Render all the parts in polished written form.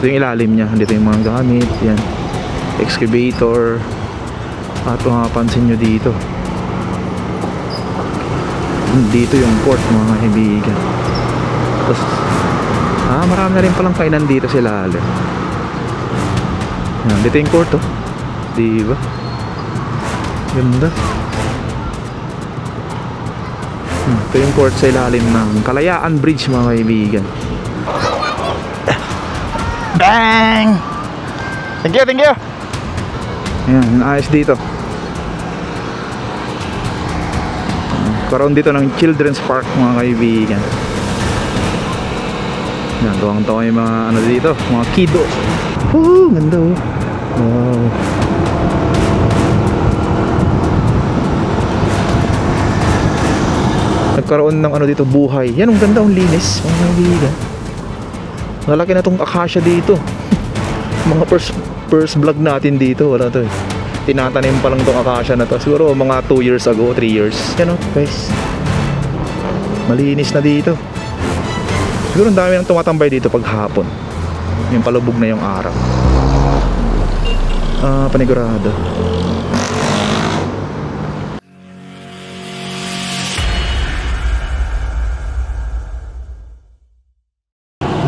Ito yung ilalim niya. Dito yung mga gamit. Yan. Excavator. At kung mapapansin nyo dito, dito yung court mga kaibigan. Tapos marami na rin palang kainan dito sa ilalim. Yan, dito yung court oh. Diba? Ganda. Ito yung court sa ilalim ng Kalayaan Bridge mga kaibigan. Bang! Thank you, thank you. Ayan, naayos dito. Karoon dito ng children's park mga kaibigan. Yan, tuwang-tuwa yung mga ano dito, mga kiddo. Woo, ganda oh. Wow. Nagkaroon ng ano dito, buhay. Yan, ang ganda, ang linis mga kaibigan. Malaki na tong akasya dito. Mga first vlog natin dito, wala to eh. Tinatanim pa lang tong akasya na to. Siguro mga 2 years ago, 3 years. Yan o guys, malinis na dito. Siguro ang dami nang tumatambay dito pag hapon. Yung palubog na yung araw. Panigurado.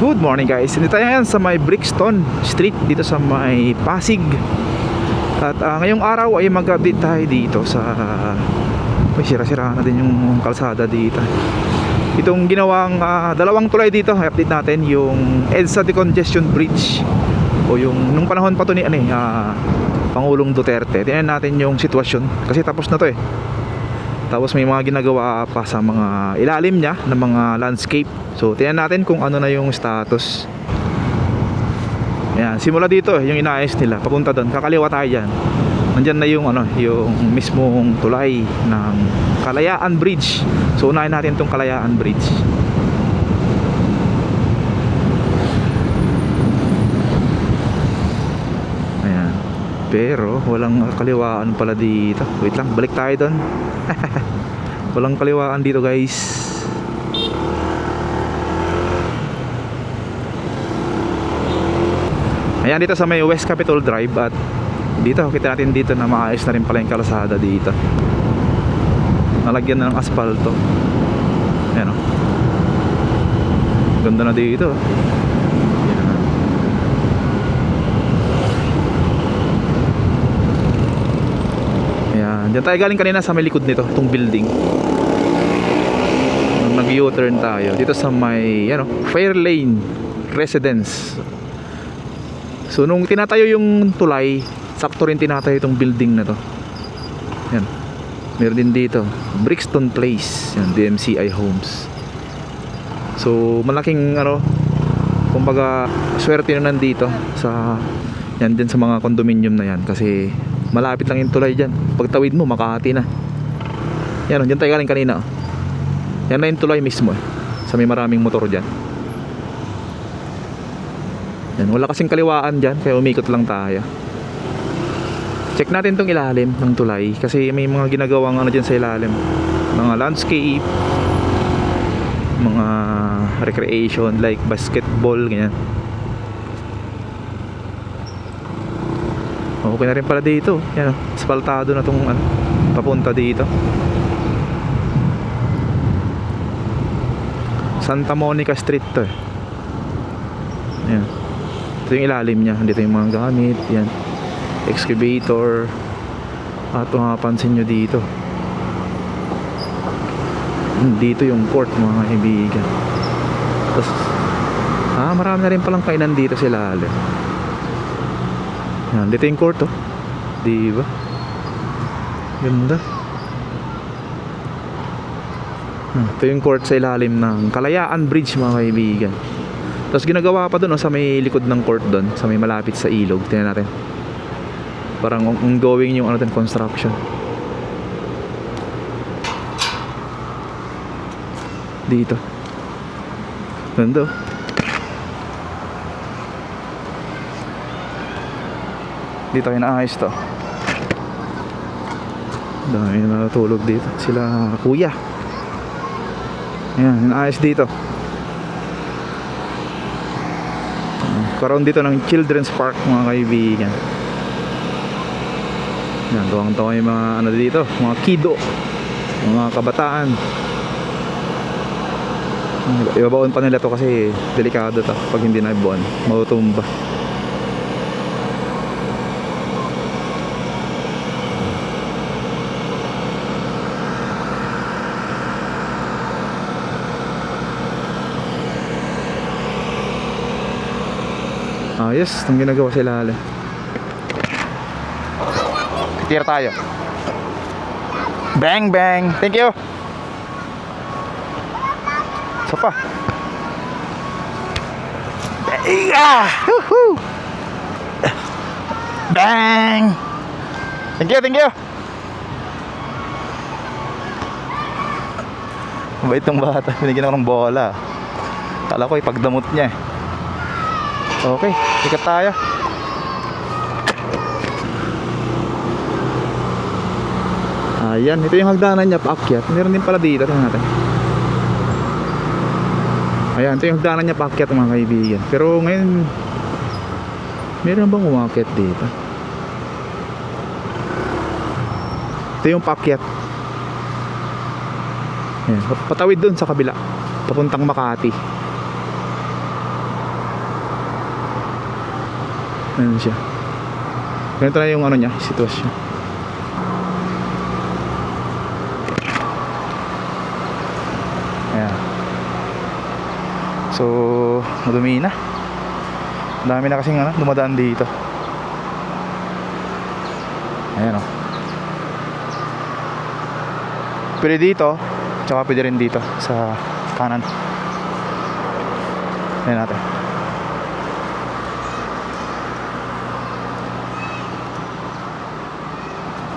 Good morning guys. Hindi tayo ngayon sa may Brixton Street dito sa may Pasig. At ngayong araw ay mag-update tayo dito sa may sira-sira na din yung kalsada dito. Itong ginawang dalawang tulay dito, i-update natin yung EDSA Decongestion Bridge o yung nung panahon pa to ni Pangulong Duterte. Tingnan natin yung sitwasyon kasi tapos na to eh. Tapos may mga ginagawa pa sa mga ilalim niya ng mga landscape. So tingnan natin kung ano na yung status. Ayan, simula dito yung inaayos nila papunta doon, kakaliwa tayo dyan. Nandyan na yung yung mismong tulay ng Kalayaan Bridge. So unahin natin itong Kalayaan Bridge. Ayan. Pero walang kaliwaan pala dito. Wait lang, balik tayo doon. Walang kaliwaan dito guys. Ayan, dito sa may West Capitol Drive. At dito, kita natin dito na maayos na rin pala yung kalsada dito. Nalagyan na ng asfalto. Ayan o, ganda na dito. Ayan, dyan tayo galing kanina sa may likod nito, itong building. Nag-U-turn tayo dito sa may Fairlane Residence. So nung tinatayo yung tulay, sakto rin tinatayo itong building na to. Yan, meron din dito Brixton Place, yan, DMCI Homes. So malaking kumbaga swerte na nandito sa yan din sa mga condominium na yan, kasi malapit lang yung tulay dyan. Pagtawid mo, Makati na. Yan, dyan tayo galing kanina. Yan na yung tulay mismo sa may maraming motor dyan. Yan, wala kasing kaliwaan dyan, kaya umikot lang tayo. Check natin tong ilalim ng tulay, kasi may mga ginagawang dyan sa ilalim, mga landscape, mga recreation like basketball, ganyan. Okay na rin pala dito. Yan, asfaltado na tong papunta dito. Santa Monica Street to eh. Yan, ito yung ilalim niya. Dito yung mga gamit. Yan, excavator. At kung mapapansin nyo dito, dito yung court mga kaibigan. Tapos marami na rin palang kainan dito sa ilalim. Yan, dito yung court oh. Diba? Ganda. Ito yung court sa ilalim ng Kalayaan Bridge mga kaibigan. Tapos ginagawa pa doon sa may likod ng court doon, sa may malapit sa ilog. Tingnan natin. Parang ongoing yung construction. Dito. Ganda. Dito ay naayos to. Dami na natulog dito. Sila kuya. Ayan, naayos dito. Karoon dito ng children's park mga kaibigan. Yan, tuwang-tuwa yung mga ano dito, mga kiddo, mga kabataan. Ibabaon pa nila to kasi delikado to. Pag hindi na ibaon, matutumba. Yes, itong ginagawa si Lala. Tira tayo. Bang bang. Thank you. Isa pa. Woohoo. Bang. Thank you, thank you. Mabait tong bata. Binigyan ako ng bola. Kala ko ipagdamot niya eh. Okay, ikat tayo. Ayan, ito yung hagdanan niya paakyat. Meron din pala dito, tingnan natin. Ayan, ito yung hagdanan niya paakyat mga kaibigan. Pero ngayon, meron bang umakyat dito? Ito yung paakyat. Ayan, patawid dun sa kabila, papuntang Makati. Ayan siya. Ganito na yung ano niya, sitwasyon. Ayan. So, madumi na. Dami na kasing ano, dumadaan dito. Ayan o. Pwede dito, tsaka pwede rin dito sa kanan. Ayan natin.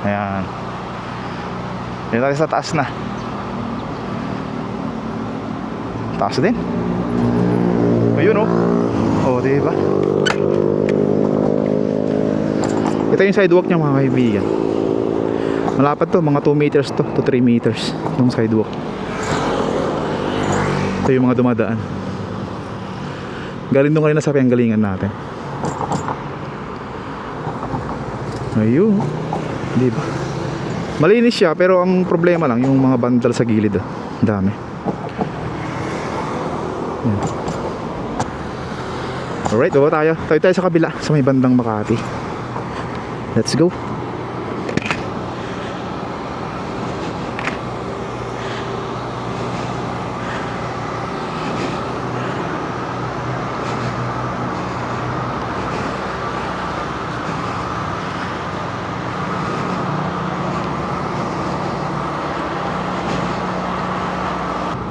Ayan. Dito tayo sa taas na. Taas din. Ayun oh. Oh, diba? Ito yung sidewalk niya mga kaibigan. Malapad to, mga 2 meters to 3 meters yung sidewalk. Ito yung mga dumadaan. Galing doon kanina sa panggalingan natin. Ayun. Diba? Malinis siya pero ang problema lang yung mga bandal sa gilid. Dami. Yan. Alright, baba tayo. Tayo sa kabila sa may bandang Makati. Let's go.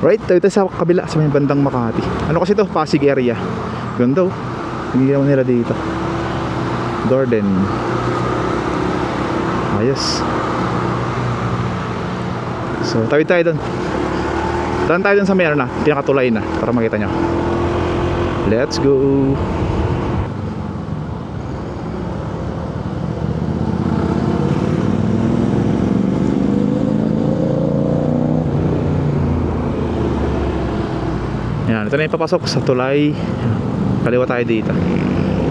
Right, tayo sa kabila sa may bandang Makati. Ano kasi to? Pasig area. Ganda oh. Hindi nila dito. Garden. Ayos. So, tawid tayo doon. Daan tayo doon sa may ano na, pinakatulay na para makita nyo. Let's go. Yan, ito na yung papasok sa tulay. Kaliwa tayo dito.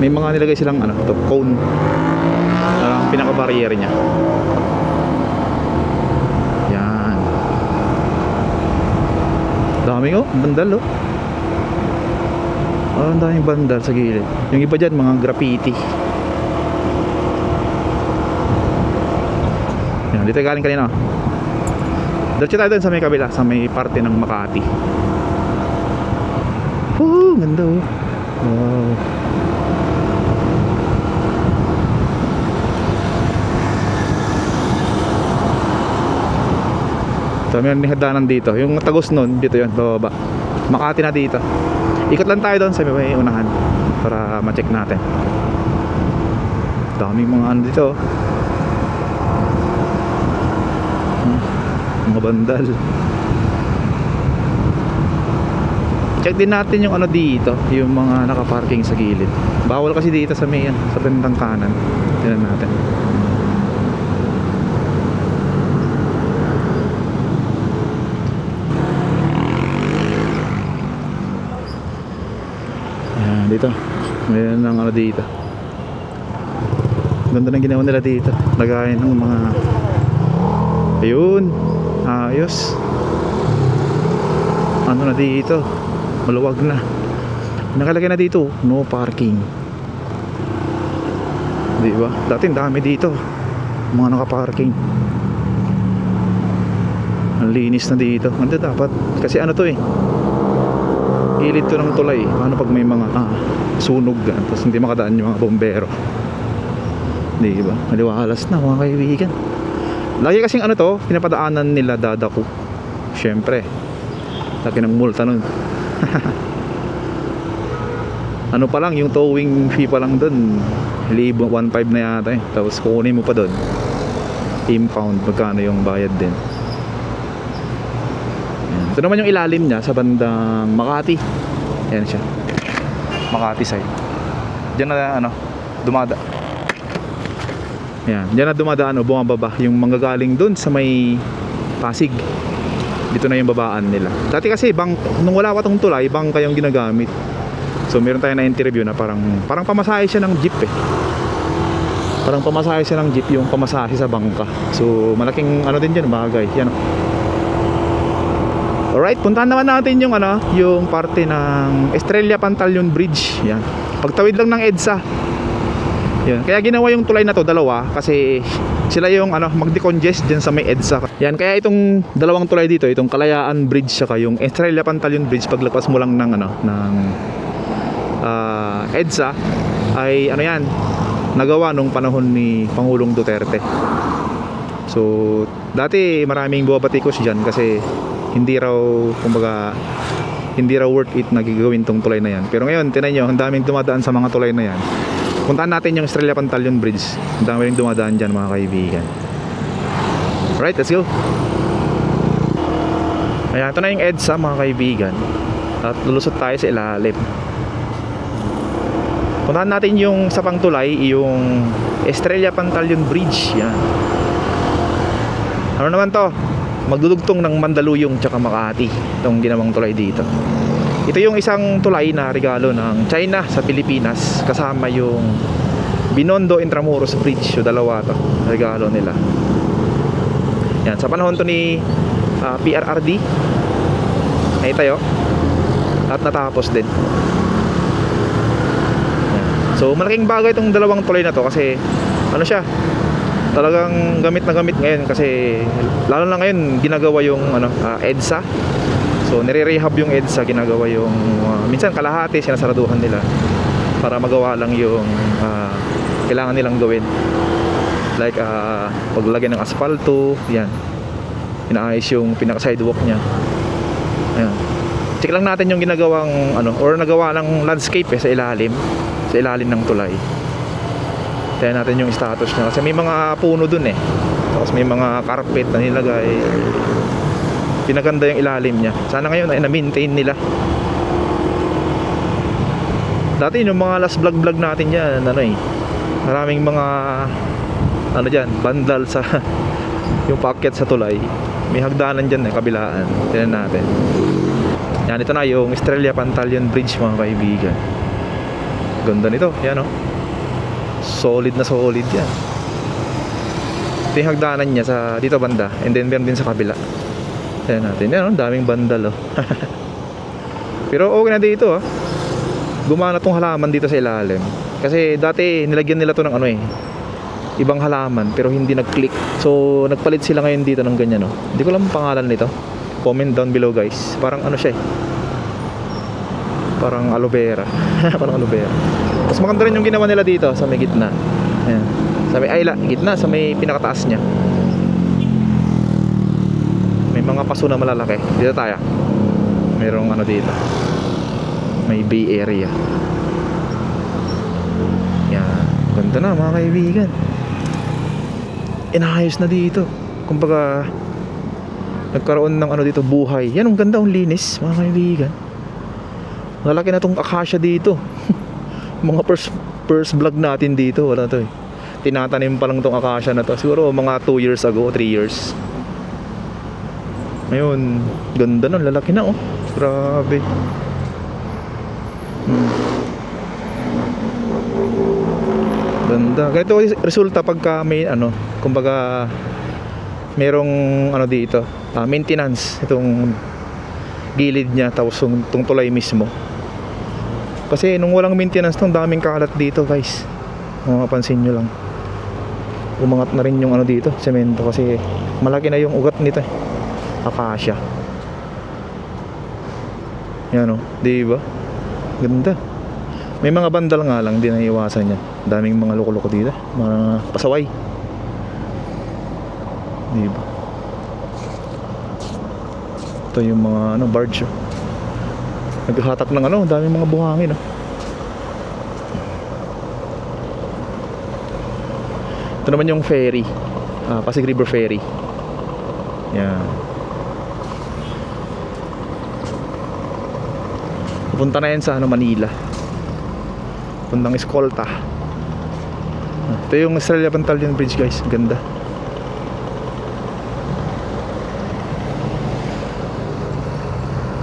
May mga nilagay silang ano, to cone. Pinaka-barrier niya. Yan. Daming oh, bandal oh. Oh, ang daming bandal sa gilid. Yung iba dyan, mga graffiti. Yan, dito galing kanina oh. Diretso tayo dun sa may kabila, sa may parte ng Makati. Oh, ganda oh. Wow. So, may hagdanan dito. Yung tagos nun, dito yun, bababa. Makati na dito. Ikot lang tayo doon sa may unahan para ma-check natin. Daming mga ano dito. Mga bandal. Check din natin yung ano dito, yung mga nakaparking sa gilid. Bawal kasi dito sa may yan, sa bandang kanan. Tingnan natin. Ayan, dito. Mayroon ng ano dito. Ganda ng ginawa nila dito. Lagayan ng mga... Ayun. Ayos. Ano na dito? Maluwag na. Nakalagay na dito, no parking. Di ba? Dati dami dito. Mga naka-parking. Ang linis na dito. Hindi dapat. Kasi ano to eh. Ilid to ng tulay. Paano pag may mga sunog tapos hindi makadaan yung mga bombero? Di ba? Maliwalas na mga kaibigan. Lagi kasing ano to, pinapadaanan nila Dadako. Syempre. Laki ng multa nun. Ano pa lang, yung towing fee pa lang dun 1,500 na yata eh. Tapos kukunin mo pa dun impound, magkano yung bayad din. Yan. Ito naman yung ilalim niya sa bandang Makati. Yan siya, Makati side. Diyan na ano, yan, diyan na dumadaan o bumababa yung manggagaling dun sa may Pasig. Dito na yung babaan nila. Dati kasi nung wala pa tong tulay, bangka yung ginagamit. So meron tayo na interview na parang pamasahe siya ng jeep eh. Parang pamasahe siya ng jeep, yung pamasahe sa bangka. So malaking ano din dyan, bagay. Yan. Alright, puntahan naman natin yung yung parte ng Estrella Pantaleon Bridge. Yan. Pagtawid lang ng EDSA. Yan. Kaya ginawa yung tulay na to dalawa kasi sila yung mag-decongest dyan sa may EDSA. Yan, kaya itong dalawang tulay dito, itong Kalayaan Bridge saka yung Estrella Pantaleon Bridge, paglagpas mo lang ng EDSA ay yan, nagawa nung panahon ni Pangulong Duterte. So dati maraming buwabatikos dyan kasi hindi raw worth it na gagawin tong tulay na yan. Pero ngayon, tinan nyo, ang daming dumadaan sa mga tulay na yan. Puntahan natin yung Estrella Pantaleon Bridge. Ang daming dumadaan dyan mga kaibigan. Alright, let's go. Ayan, ito na yung EDSA mga kaibigan. At lulusot tayo sa ilalim. Puntahan natin yung sa pangtulay, yung Estrella Pantaleon Bridge. Yan. Ano naman to? Magdudugtong ng Mandaluyong tsaka Makati itong ginawang tulay dito. Ito yung isang tulay na regalo ng China sa Pilipinas, kasama yung Binondo Intramuros Bridge. So dalawa to, regalo nila. Yan, sa panahon to ni PRRD ay tayo at natapos din. So malaking bagay itong dalawang tulay na to kasi siya, talagang gamit na gamit ngayon kasi lalo na ngayon ginagawa yung EDSA. So nire-rehab yung EDSA, ginagawa yung minsan kalahati sinasaraduhan nila para magawa lang yung kailangan nilang gawin. Like paglagay ng asfalto, yan. Inaayos yung pinaka-sidewalk niya. Ayan. Check lang natin yung ginagawang or nagawa ng landscape sa ilalim ng tulay. Tingnan natin yung status niya kasi may mga puno dun eh. Tapos may mga carpet na nilagay. Pinaganda yung ilalim niya. Sana ngayon ay na-maintain nila. Dati yung mga last vlog natin yan, maraming mga dyan, bandal sa yung paakyat sa tulay. May hagdanan dyan kabilaan. Tingnan natin. Yan, ito na yung Estrella Pantaleon Bridge mga kaibigan. Ganda nito, yan solid na solid yan. Ito yung hagdanan niya sa dito banda, and then meron din sa kabila. Tingnan natin, yan daming bandal Pero okay na dito gumana tong halaman dito sa ilalim. Kasi dati nilagyan nila to ng ibang halaman pero hindi nag-click. So nagpalit sila ngayon dito ng ganyan Hindi ko alam ang pangalan nito. Comment down below guys. Parang siya parang aloe vera. Parang aloe vera. Mas maganda rin yung ginawa nila dito sa may gitna. Ayan. Sa may gitna, sa may pinakataas niya. May mga paso na malalaki. Dito tayo. Mayroong dito. May bay area. Yan. Ganda na mga kaibigan. Inayos na dito. Kumbaga nagkaroon ng dito buhay. Yan, ang ganda, ang linis mga kaibigan. Lalaki na tong akasya dito. Mga first vlog natin dito, wala to tinatanim pa lang tong akasya na to. Siguro mga 2 years ago, 3 years. Ngayon, ganda na, lalaki na Grabe. Ganda. Ganito yung resulta pagka may ano, kumbaga merong ano dito, maintenance itong gilid niya, tapos itong tulay mismo. Kasi nung walang maintenance tong daming kalat dito guys, kung mapapansin nyo lang, umangat na rin yung ano dito, semento, kasi malaki na yung ugat nito, akasya. Yan o, diba? Ganda. May mga bandal nga lang, di na iwasan yan. Daming mga loko-loko dito, mga pasaway, diba? Ito yung mga ano, barge, oh. Naghahatak ng ano, daming mga buhangin, oh. Ito naman yung ferry, Pasig River Ferry. Yan. Pupunta na yan sa ano, Manila. Puntang Escolta. Ito yung Estrella Pantaleon Bridge guys, ganda.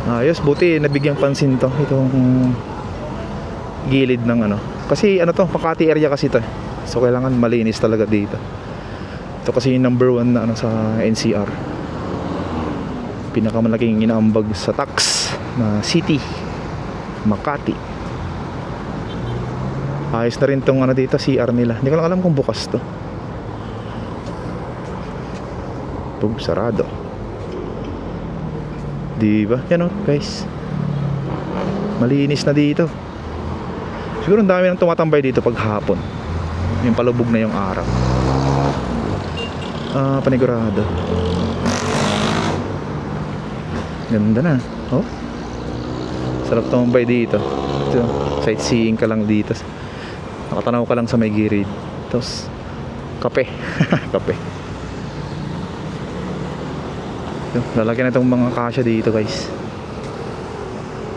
Ayos, buti nabigyang pansin to, itong gilid ng ano. Kasi ano to, Makati area kasi to. So kailangan malinis talaga dito. Ito kasi yung number 1 na ano sa NCR. Pinakamalaking inaambag sa tax na city, Makati. Ayos na rin tong ano dito, CR nila. Hindi ko lang alam kung bukas to. Pug, sarado. Diba? Yan o guys, malinis na dito. Siguro ang dami nang tumatambay dito pag hapon, yung palubog na yung araw. Panigurado. Ganda na. Oh, sarap tumambay dito. Ito, sightseeing ka lang dito, nakatanaw ka lang sa may gilid, tapos kape. Kape. Lalaki na itong mga kasya dito guys.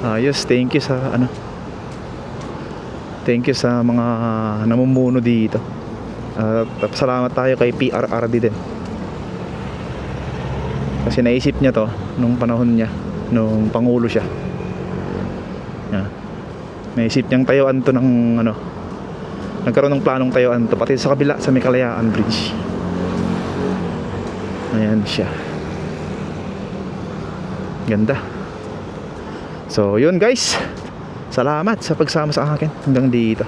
Ayos, thank you sa ano, thank you sa mga namumuno dito. Salamat tayo kay PRRD din, kasi naisip niya to nung panahon niya, nung pangulo siya. Naisip niyang tayuan to ng ano, nagkaroon ng planong tayuan to pati sa kabila sa may Kalayaan Bridge. Ayan siya. Ganda. So yun guys, salamat sa pagsama sa akin hanggang dito.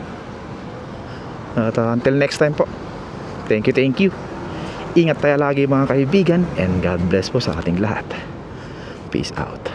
At until next time po, thank you. Ingat tayo lagi mga kaibigan, and God bless po sa ating lahat. Peace out.